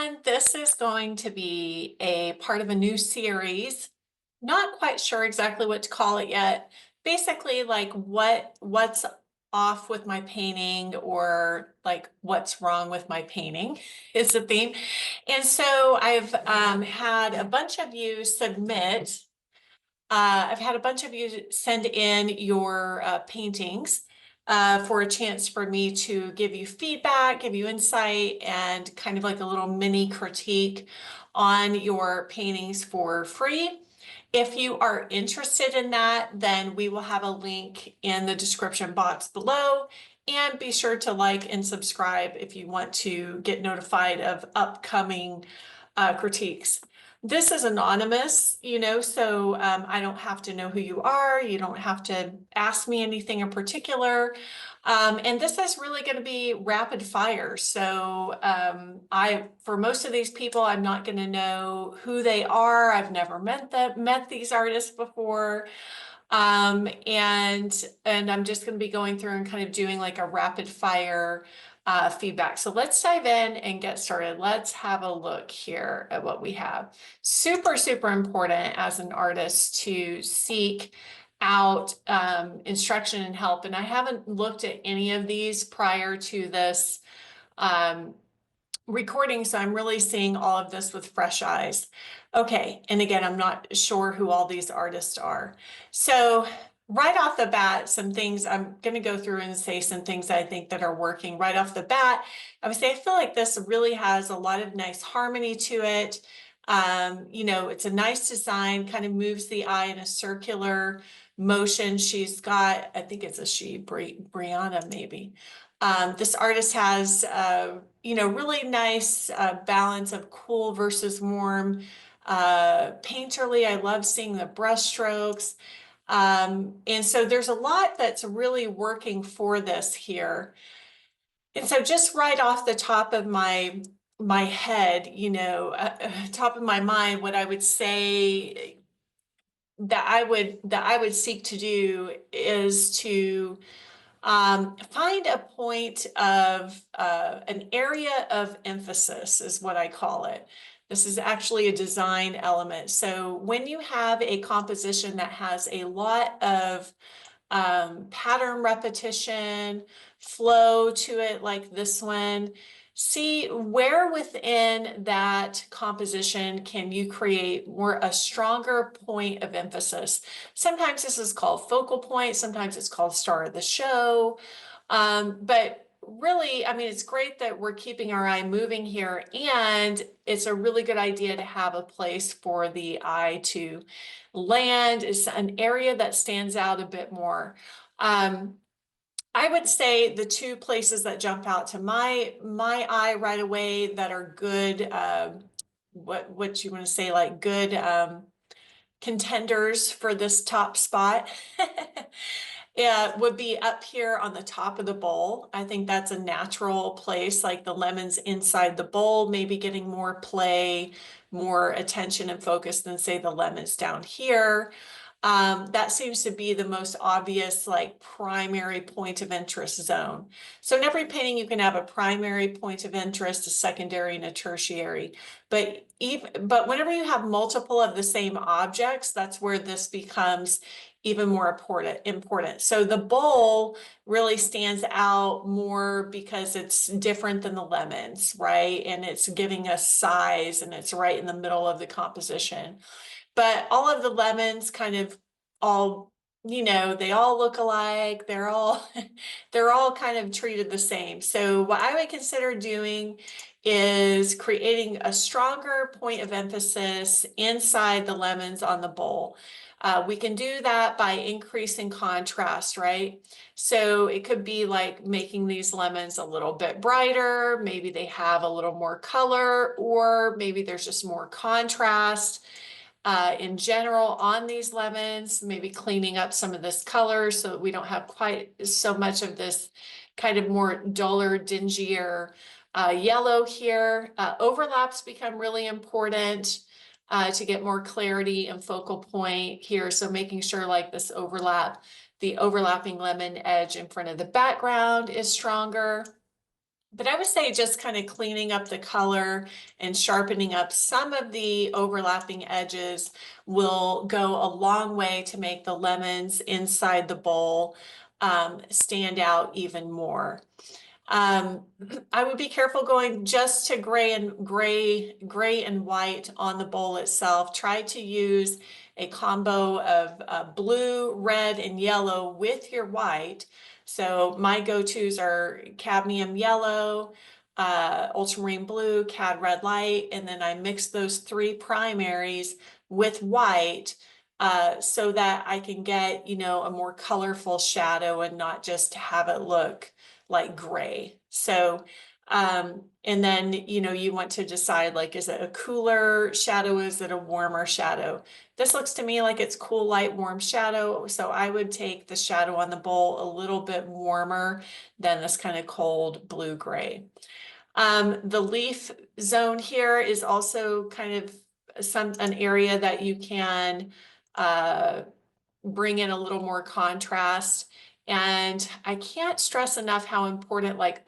everyone. This is going to be a part of a new series. Not quite sure exactly what to call it yet. Basically, like what's off with my painting or like what's wrong with my painting is the theme. And so I've had a bunch of you submit. I've had a bunch of you send in your paintings for a chance for me to give you feedback, give you insight, and kind of like a little mini critique on your paintings for free. If you are interested in that, then we will have a link in the description box below. And be sure to like and subscribe if you want to get notified of upcoming critiques. This is anonymous, so I don't have to know who you are. You don't have to ask me anything in particular. And this is really going to be rapid fire. So for most of these people, I'm not going to know who they are. I've never met these artists before. And I'm just going to be going through and kind of doing like a rapid fire feedback. So let's dive in and get started. Let's have a look here at what we have. Super, super important as an artist to seek out instruction and help. And I haven't looked at any of these prior to this recording, so I'm really seeing all of this with fresh eyes. Okay, and again, I'm not sure who all these artists are. So right off the bat, some things I'm going to go through and say some things I think that are working right off the bat. I would say I feel like this really has a lot of nice harmony to it. It's a nice design, kind of moves the eye in a circular motion. She's got, I think it's a she, Brianna maybe. This artist has, really nice balance of cool versus warm. Painterly, I love seeing the brush strokes. And so there's a lot that's really working for this here. And so just right off the top of my head, top of my mind, what I would say that I would seek to do is to find a point of an area of emphasis is what I call it. This is actually a design element. So when you have a composition that has a lot of pattern repetition, flow to it like this one, see where within that composition can you create a stronger point of emphasis. Sometimes this is called focal point, sometimes it's called star of the show. But really, I mean, it's great that we're keeping our eye moving here, and it's a really good idea to have a place for the eye to land. Is an area that stands out a bit more. I would say the two places that jump out to my eye right away that are good, what you want to say, like good contenders for this top spot. Yeah, would be up here on the top of the bowl. I think that's a natural place, like the lemons inside the bowl, maybe getting more play, more attention and focus than say the lemons down here. That seems to be the most obvious, like primary point of interest zone. So in every painting, you can have a primary point of interest, a secondary, and a tertiary. But whenever you have multiple of the same objects, that's where this becomes even more important. So the bowl really stands out more because it's different than the lemons, right? And it's giving us size, and it's right in the middle of the composition. But all of the lemons kind of all, they all look alike. They're all they're all kind of treated the same. So what I would consider doing is creating a stronger point of emphasis inside the lemons on the bowl. We can do that by increasing contrast, right? So it could be like making these lemons a little bit brighter. Maybe they have a little more color, or maybe there's just more contrast in general on these lemons, maybe cleaning up some of this color so that we don't have quite so much of this kind of more duller, dingier yellow here. Overlaps become really important to get more clarity and focal point here. So making sure like this the overlapping lemon edge in front of the background is stronger. But I would say just kind of cleaning up the color and sharpening up some of the overlapping edges will go a long way to make the lemons inside the bowl stand out even more. Um, I would be careful going just to gray and white on the bowl itself. Try to use a combo of blue, red, and yellow with your white. So my go-tos are cadmium yellow, ultramarine blue, cad red light, and then I mix those three primaries with white so that I can get, you know, a more colorful shadow and not just have it look like gray. So, and then, you know, you want to decide, like, is it a cooler shadow? Is it a warmer shadow? This looks to me like it's cool, light, warm shadow. So I would take the shadow on the bowl a little bit warmer than this kind of cold blue gray. The leaf zone here is also kind of an area that you can bring in a little more contrast. And I can't stress enough how important like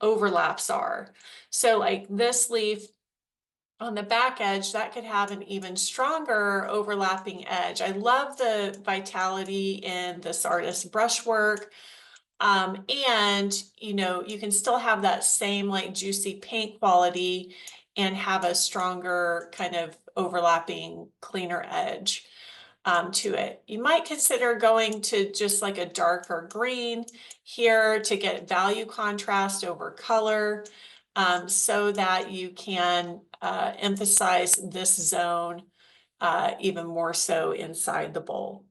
overlaps are. So like this leaf on the back edge, that could have an even stronger overlapping edge. I love the vitality in this artist's brushwork. And you know, you can still have that same like juicy paint quality and have a stronger kind of overlapping, cleaner edge to it. You might consider going to just like a darker green here to get value contrast over color so that you can emphasize this zone even more so inside the bowl.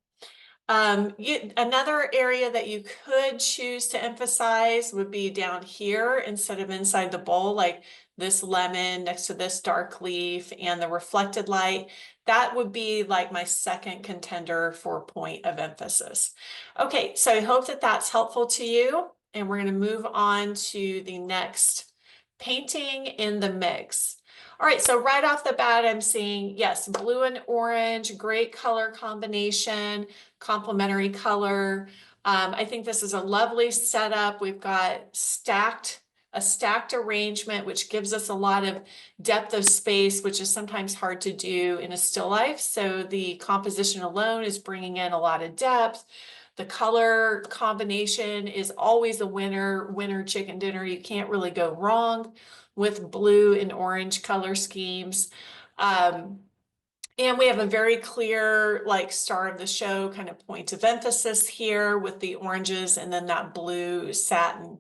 Another area that you could choose to emphasize would be down here instead of inside the bowl, like this lemon next to this dark leaf and the reflected light. That would be like my second contender for point of emphasis. Okay, so I hope that that's helpful to you. And we're going to move on to the next painting in the mix. All right, so right off the bat, I'm seeing, yes, blue and orange, great color combination, complementary color. I think this is a lovely setup. We've got a stacked arrangement, which gives us a lot of depth of space, which is sometimes hard to do in a still life. So the composition alone is bringing in a lot of depth. The color combination is always a winner chicken dinner. You can't really go wrong with blue and orange color schemes. And we have a very clear, like, star of the show kind of point of emphasis here with the oranges and then that blue satin.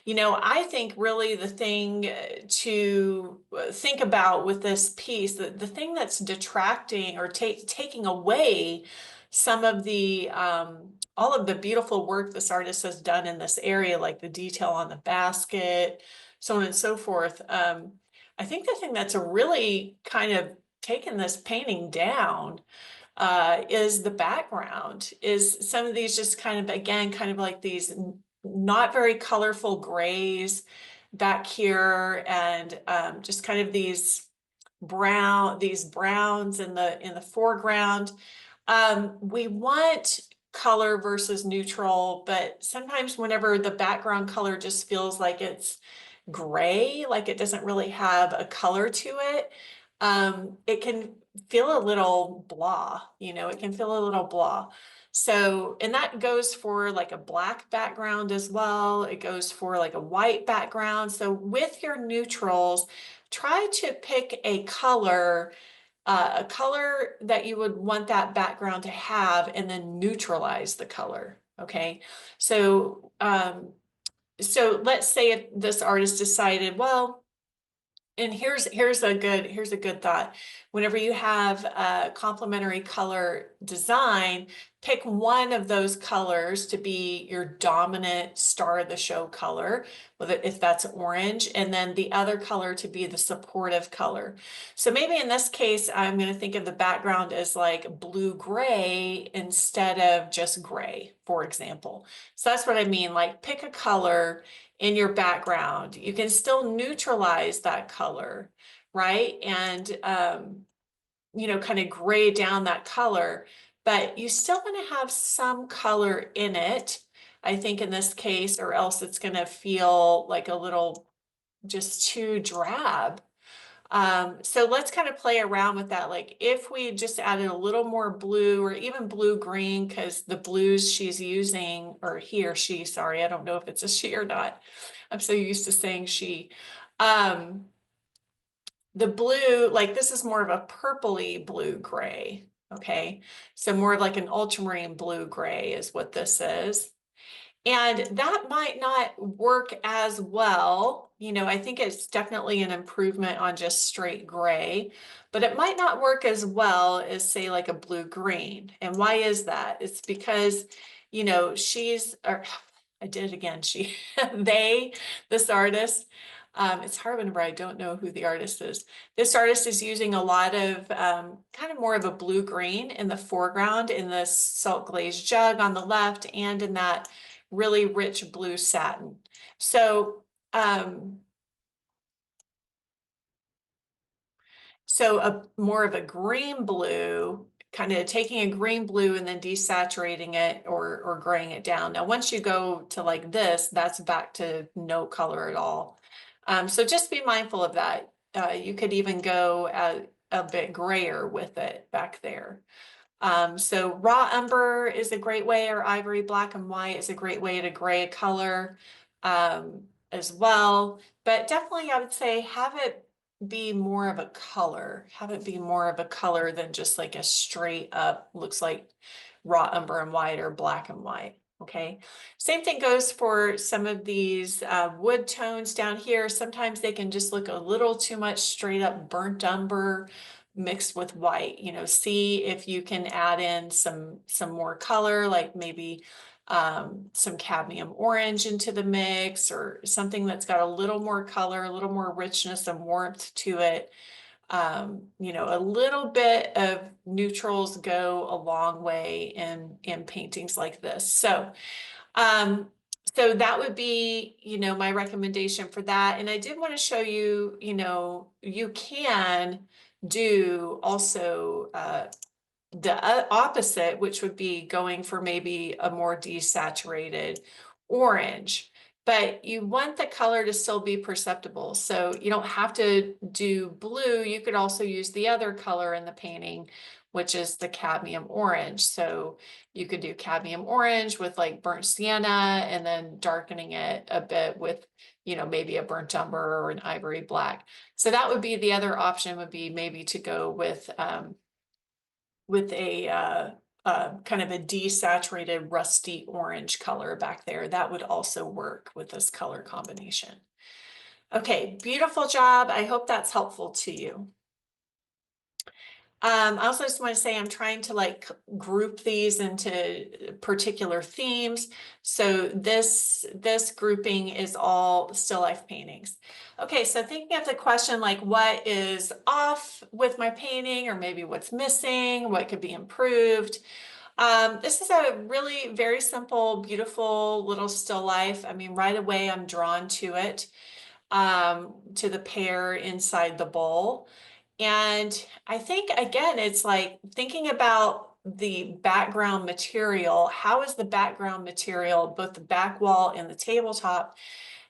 You know, I think really the thing to think about with this piece, the thing that's detracting or taking away some of the, all of the beautiful work this artist has done in this area, like the detail on the basket, so on and so forth. I think the thing that's a really kind of taken this painting down is the background, is some of these just kind of, again, kind of like these not very colorful grays back here and just kind of these browns in the foreground. We want color versus neutral, but sometimes whenever the background color just feels like it's gray, like it doesn't really have a color to it, it can feel a little blah, you know, it can feel a little blah. So, and that goes for like a black background as well. It goes for like a white background. So with your neutrals, try to pick a color that you would want that background to have and then neutralize the color. Okay. So, so let's say if this artist decided, well, and here's a good thought. Whenever you have a complementary color design, pick one of those colors to be your dominant star of the show color, whether if that's orange, and then the other color to be the supportive color. So maybe in this case, I'm going to think of the background as like blue-gray instead of just gray, for example. So that's what I mean, like pick a color in your background. You can still neutralize that color, right? And, you know, kind of gray down that color, but you still want to have some color in it, I think in this case, or else it's going to feel like a little just too drab. So let's kind of play around with that. Like if we just added a little more blue or even blue green, because the blues she's using, or he or she, sorry, I don't know if it's a she or not. I'm so used to saying she. Um, the blue, like this is more of a purpley blue gray. Okay. So more of like an ultramarine blue gray is what this is. And that might not work as well. You know, I think it's definitely an improvement on just straight gray, but it might not work as well as say like a blue green. And why is that? It's because, you know, or I did it again, this artist, it's hard whenever I don't know who the artist is. This artist is using a lot of kind of more of a blue green in the foreground in the salt glazed jug on the left and in that really rich blue satin. So, so a more of a green blue, kind of taking a green blue and then desaturating it or graying it down. Now, once you go to like this, that's back to no color at all. So just be mindful of that. You could even go a bit grayer with it back there. So raw umber is a great way, or ivory black and white is a great way to gray a color as well. But definitely I would say have it be more of a color. Have it be more of a color than just like a straight up, looks like raw umber and white or black and white. Okay. Same thing goes for some of these wood tones down here. Sometimes they can just look a little too much straight up burnt umber mixed with white. You know, see if you can add in some more color, like maybe some cadmium orange into the mix, or something that's got a little more color, a little more richness and warmth to it. You know, a little bit of neutrals go a long way in paintings like this. Um, so that would be, you know, my recommendation for that. And I did want to show you, you know, you can do also the opposite, which would be going for maybe a more desaturated orange, but you want the color to still be perceptible. So you don't have to do blue. You could also use the other color in the painting, which is the cadmium orange. So you could do cadmium orange with like burnt sienna and then darkening it a bit with, you know, maybe a burnt umber or an ivory black. So that would be the other option, would be maybe to go with a kind of a desaturated rusty orange color back there. That would also work with this color combination. Okay, beautiful job. I hope that's helpful to you. I also just want to say I'm trying to like group these into particular themes. So this grouping is all still life paintings. Okay, so thinking of the question like what is off with my painting, or maybe what's missing, what could be improved. This is a really very simple, beautiful little still life. I mean, right away I'm drawn to it, to the pear inside the bowl. And I think, again, it's like thinking about the background material. How is the background material, both the back wall and the tabletop,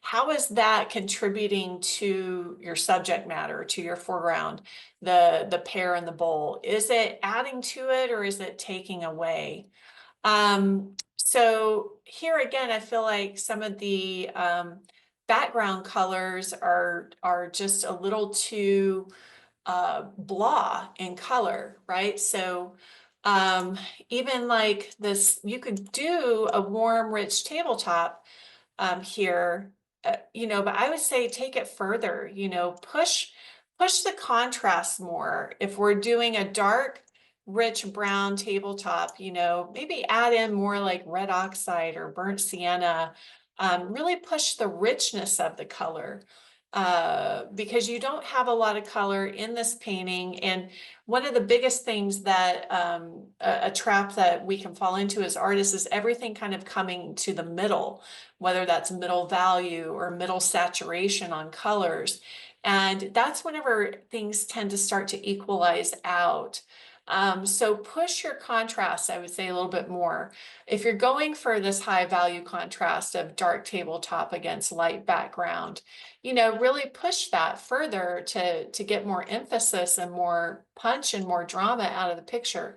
how is that contributing to your subject matter, to your foreground, the pear in the bowl? Is it adding to it or is it taking away? So here again, I feel like some of the background colors are just a little too blah in color, right? So even like this, you could do a warm, rich tabletop here, you know, but I would say take it further, you know, push the contrast more. If we're doing a dark, rich brown tabletop, you know, maybe add in more like red oxide or burnt sienna, really push the richness of the color. Because you don't have a lot of color in this painting. And one of the biggest things that a trap that we can fall into as artists is everything kind of coming to the middle, whether that's middle value or middle saturation on colors. And that's whenever things tend to start to equalize out. So push your contrast, I would say, a little bit more. If you're going for this high value contrast of dark tabletop against light background, really push that further to get more emphasis and more punch and more drama out of the picture.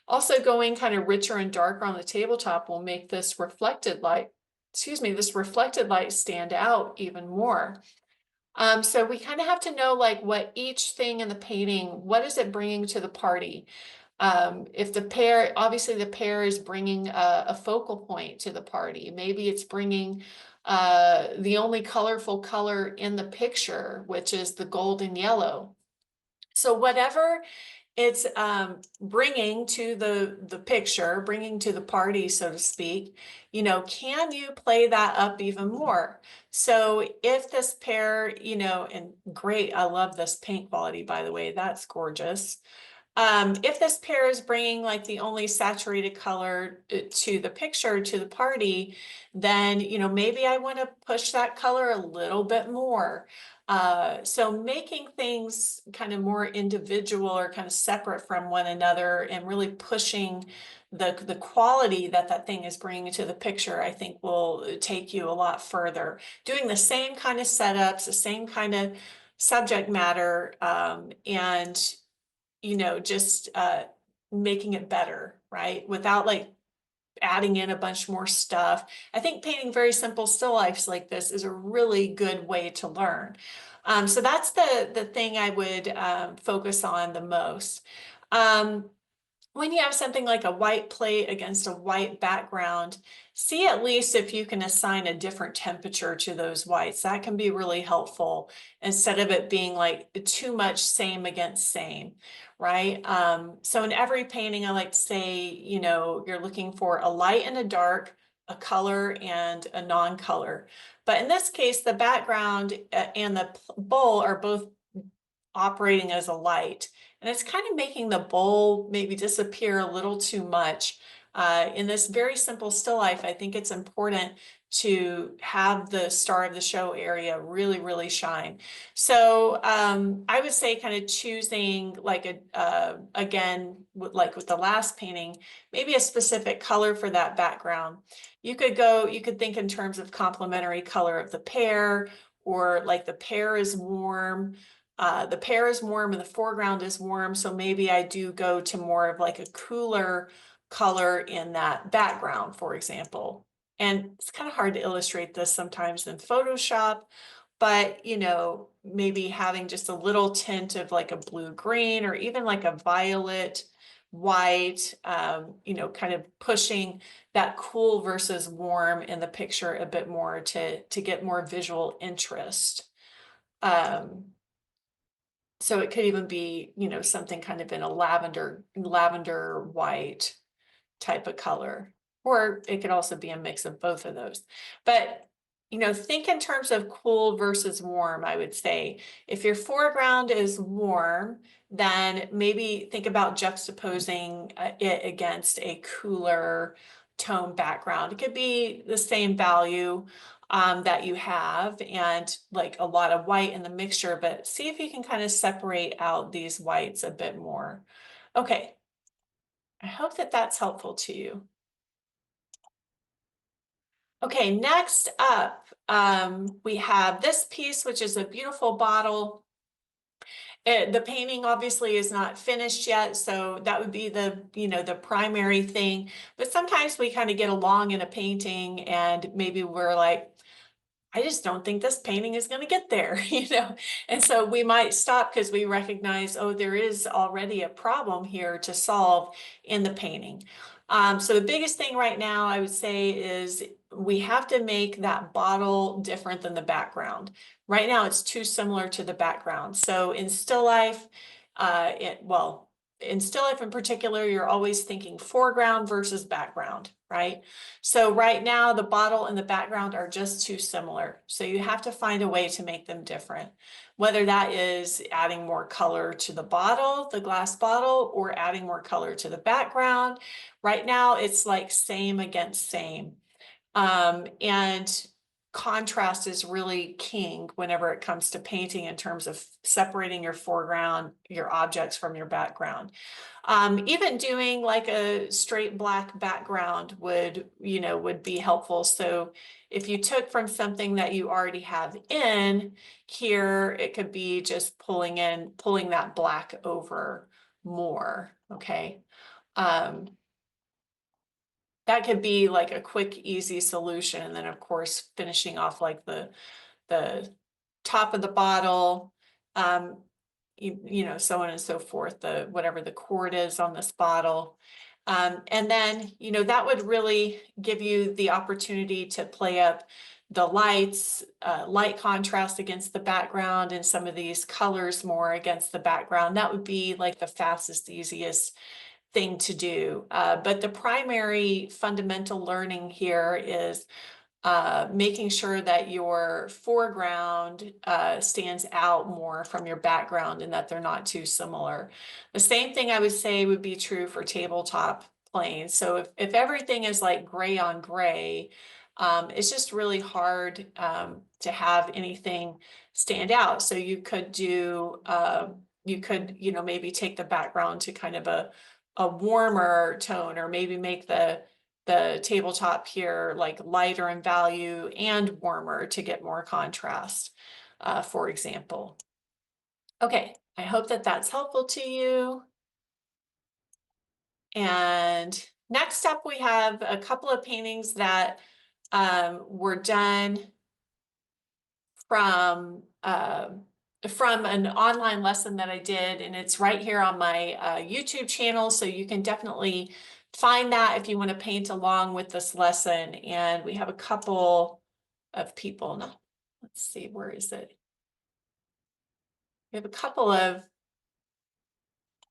Also, going kind of richer and darker on the tabletop will make this reflected light, this reflected light stand out even more. So we kind of have to know like what each thing in the painting, what is it bringing to the party? If the pair, obviously the pair is bringing a focal point to the party. Maybe it's bringing the only colorful color in the picture, which is the golden yellow. So whatever it's bringing to the picture, bringing to the party, so to speak, can you play that up even more? So if this pair, and great, I love this paint quality, by the way, that's gorgeous. If this pair is bringing like the only saturated color to the picture, to the party, then, maybe I want to push that color a little bit more. So making things kind of more individual or kind of separate from one another and really pushing the quality that that thing is bringing to the picture, I think will take you a lot further. Doing the same kind of setups, the same kind of subject matter, and just making it better, right? Without like adding in a bunch more stuff. I think painting very simple still lifes like this is a really good way to learn. So that's the thing I would focus on the most. When you have something like a white plate against a white background, see at least if you can assign a different temperature to those whites. That can be really helpful instead of it being like too much same against same, right? So in every painting, I like to say, you're looking for a light and a dark, a color and a non-color. But in this case, the background and the bowl are both operating as a light. And it's kind of making the bowl maybe disappear a little too much. In this very simple still life, I think it's important to have the star of the show area really, really shine. So I would say kind of choosing like again, like with the last painting, maybe a specific color for that background. You could think in terms of complementary color of the pear, or like the pear is warm. The pear is warm and the foreground is warm, so maybe I do go to more of like a cooler color in that background, for example. And it's kind of hard to illustrate this sometimes in Photoshop, but maybe having just a little tint of like a blue-green or even like a violet white, kind of pushing that cool versus warm in the picture a bit more to get more visual interest. So it could even be, something kind of in a lavender white type of color, or it could also be a mix of both of those. But, think in terms of cool versus warm, I would say. If your foreground is warm, then maybe think about juxtaposing it against a cooler tone background. It could be the same value that you have and like a lot of white in the mixture, but see if you can kind of separate out these whites a bit more. Okay, I hope that that's helpful to you. Okay, next up, we have this piece, which is a beautiful bottle. The painting obviously is not finished yet, so that would be the primary thing. But sometimes we kind of get along in a painting and maybe we're like, I just don't think this painting is going to get there, And so we might stop because we recognize, oh, there is already a problem here to solve in the painting. So the biggest thing right now I would say is we have to make that bottle different than the background. Right now it's too similar to the background. So in still life, in still life in particular, you're always thinking foreground versus background, right? So right now the bottle and the background are just too similar. So you have to find a way to make them different, whether that is adding more color to the bottle, the glass bottle, or adding more color to the background. Right now it's like same against same. And contrast is really king whenever it comes to painting in terms of separating your foreground, your objects from your background. Even doing like a straight black background would, would be helpful. So if you took from something that you already have in here, it could be just pulling that black over more, okay? That could be like a quick, easy solution. And then of course, finishing off like the top of the bottle, um, so on and so forth, whatever the cord is on this bottle. And then, that would really give you the opportunity to play up the lights, light contrast against the background, and some of these colors more against the background. That would be like the fastest, easiest thing to do. But the primary fundamental learning here is making sure that your foreground stands out more from your background and that they're not too similar. The same thing I would say would be true for tabletop planes. So if everything is like gray on gray, it's just really hard to have anything stand out. So you could do, maybe take the background to kind of a warmer tone, or maybe make the tabletop here like lighter in value and warmer to get more contrast, for example. Okay, I hope that that's helpful to you. And next up, we have a couple of paintings that were done from an online lesson that I did, and it's right here on my YouTube channel, so you can definitely find that if you want to paint along with this lesson. And we have a couple of people. No, let's see, where is it? We have a couple of,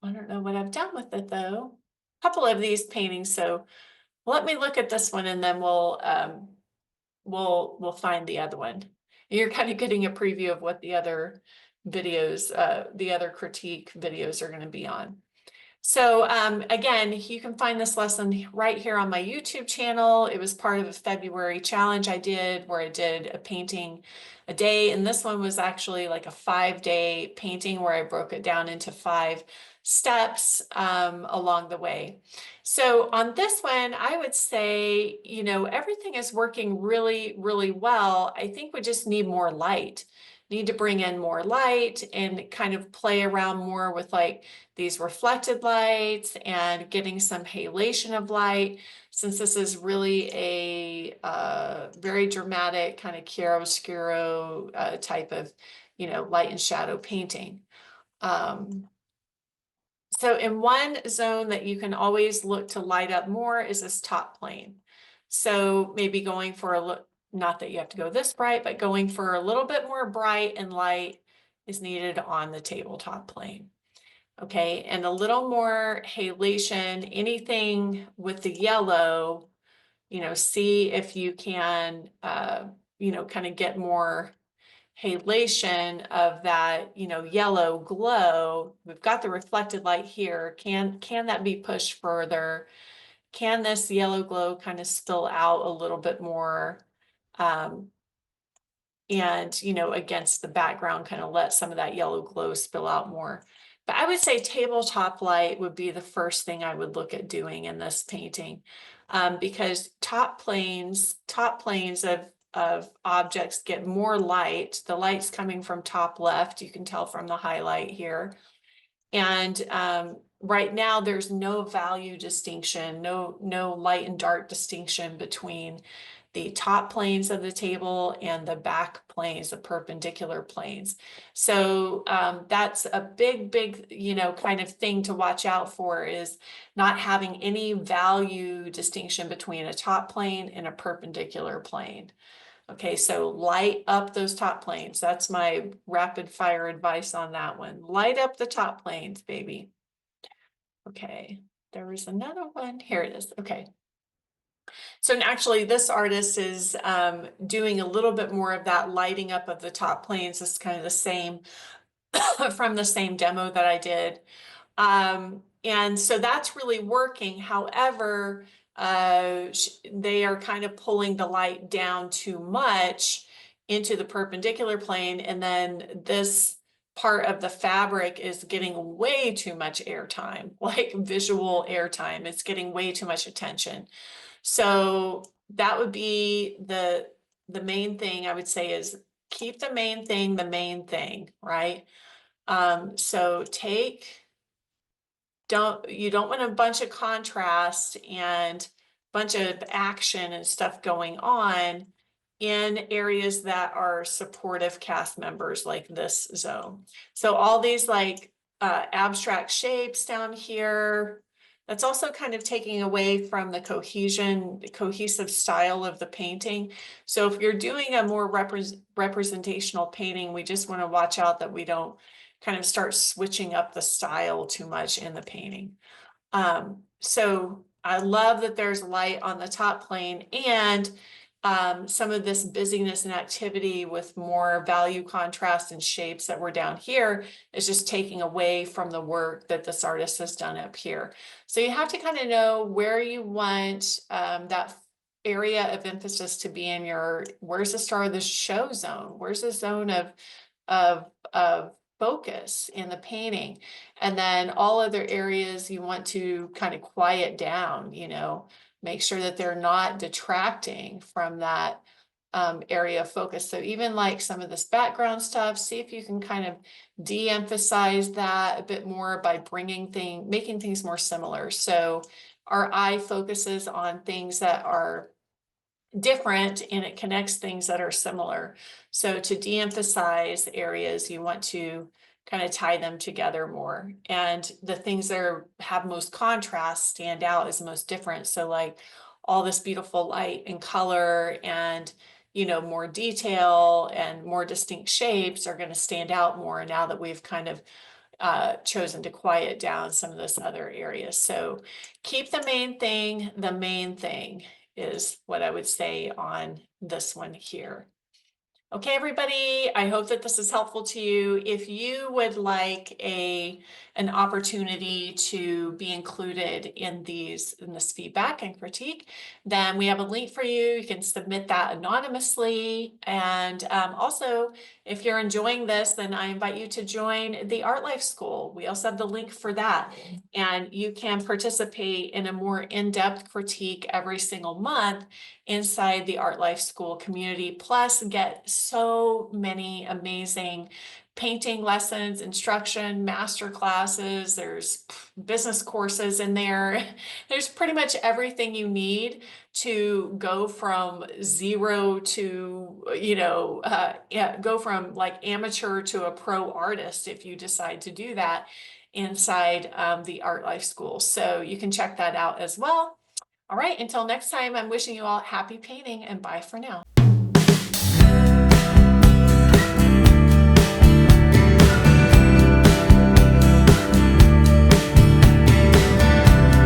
I don't know what I've done with it though. A couple of these paintings. So let me look at this one, and then we'll find the other one. You're kind of getting a preview of what the other videos, the other critique videos are going to be on. So again, you can find this lesson right here on my YouTube channel. It was part of a February challenge I did, where I did a painting a day. And this one was actually like a 5-day painting where I broke it down into 5 steps along the way. So on this one, I would say, everything is working really, really well. I think we just need more light. Need to bring in more light and kind of play around more with like these reflected lights and getting some halation of light, since this is really a very dramatic kind of chiaroscuro type of, light and shadow painting. So in one zone that you can always look to light up more is this top plane. So maybe going for a look, not that you have to go this bright, but going for a little bit more bright and light is needed on the tabletop plane. Okay, and a little more halation, anything with the yellow, see if you can, kind of get more halation of that, yellow glow. We've got the reflected light here. Can that be pushed further? Can this yellow glow kind of spill out a little bit more? And, against the background, kind of let some of that yellow glow spill out more. But I would say tabletop light would be the first thing I would look at doing in this painting, because top planes of objects get more light. The light's coming from top left. You can tell from the highlight here. And right now there's no value distinction, no light and dark distinction between the top planes of the table and the back planes, the perpendicular planes. So that's a big, kind of thing to watch out for, is not having any value distinction between a top plane and a perpendicular plane. Okay, so light up those top planes. That's my rapid fire advice on that one. Light up the top planes, baby. Okay, there was another one. Here it is. Okay. So actually, this artist is doing a little bit more of that lighting up of the top planes. It's kind of the same from the same demo that I did. And so that's really working. However, they are kind of pulling the light down too much into the perpendicular plane, and then this part of the fabric is getting way too much airtime, like visual airtime. It's getting way too much attention. So that would be the main thing I would say is keep the main thing, right? So you don't want a bunch of contrast and bunch of action and stuff going on in areas that are supportive cast members like this zone. So all these like abstract shapes down here, that's also kind of taking away from the cohesive style of the painting. So if you're doing a more representational painting, we just want to watch out that we don't kind of start switching up the style too much in the painting. So I love that there's light on the top plane, and some of this busyness and activity with more value contrast and shapes that were down here is just taking away from the work that this artist has done up here. So you have to kind of know where you want that area of emphasis to be in where's the star of the show zone? Where's the zone of focus in the painting? And then all other areas you want to kind of quiet down, make sure that they're not detracting from that area of focus. So even like some of this background stuff, see if you can kind of de-emphasize that a bit more by making things more similar. So our eye focuses on things that are different and it connects things that are similar. So to de-emphasize areas, you want to kind of tie them together more. And the things that have most contrast stand out as most different. So like all this beautiful light and color and more detail and more distinct shapes are going to stand out more now that we've kind of chosen to quiet down some of those other areas. So keep the main thing is what I would say on this one here. Okay, everybody, I hope that this is helpful to you. If you would like an opportunity to be included in this feedback and critique, then we have a link for you. You can submit that anonymously. And also, if you're enjoying this, then I invite you to join the Art Life School. We also have the link for that. And you can participate in a more in-depth critique every single month inside the Art Life School community, plus get so many amazing painting lessons, instruction, master classes. There's business courses in there. There's pretty much everything you need to go from zero to, go from like amateur to a pro artist if you decide to do that inside the Art Life School. So you can check that out as well. All right, until next time, I'm wishing you all happy painting and bye for now.